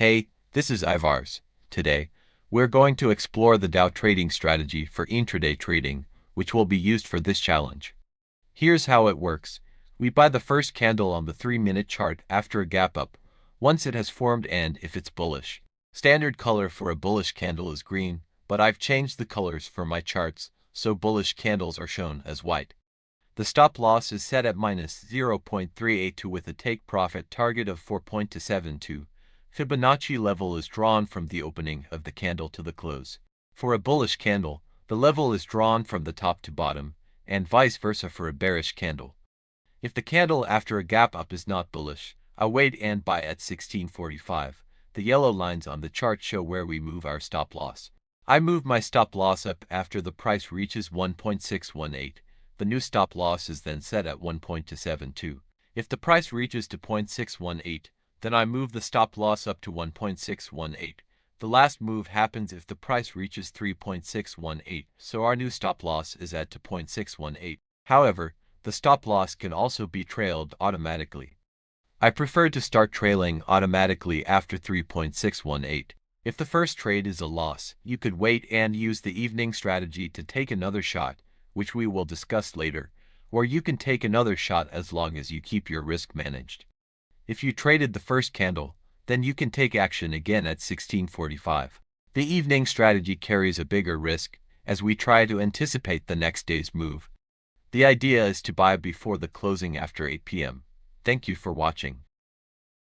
Hey, this is Ivars. Today, we're going to explore the DOW trading strategy for intraday trading, which will be used for this challenge. Here's how it works. We buy the first candle on the 3-minute chart after a gap up, once it has formed and if it's bullish. Standard color for a bullish candle is green, but I've changed the colors for my charts, so bullish candles are shown as white. The stop loss is set at minus 0.382 with a take profit target of 4.272. Fibonacci level is drawn from the opening of the candle to the close. For a bullish candle, the level is drawn from the top to bottom, and vice versa for a bearish candle. If the candle after a gap up is not bullish, I wait and buy at 1645. The yellow lines on the chart show where we move our stop loss. I move my stop loss up after the price reaches 1.618. The new stop loss is then set at 1.272. If the price reaches to 0.618, then I move the stop loss up to 1.618. The last move happens if the price reaches 3.618, so our new stop loss is at 2.618. However, the stop loss can also be trailed automatically. I prefer to start trailing automatically after 3.618. If the first trade is a loss, you could wait and use the evening strategy to take another shot, which we will discuss later, or you can take another shot as long as you keep your risk managed. If you traded the first candle, then you can take action again at 1645. The evening strategy carries a bigger risk, as we try to anticipate the next day's move. The idea is to buy before the closing after 8 p.m. Thank you for watching.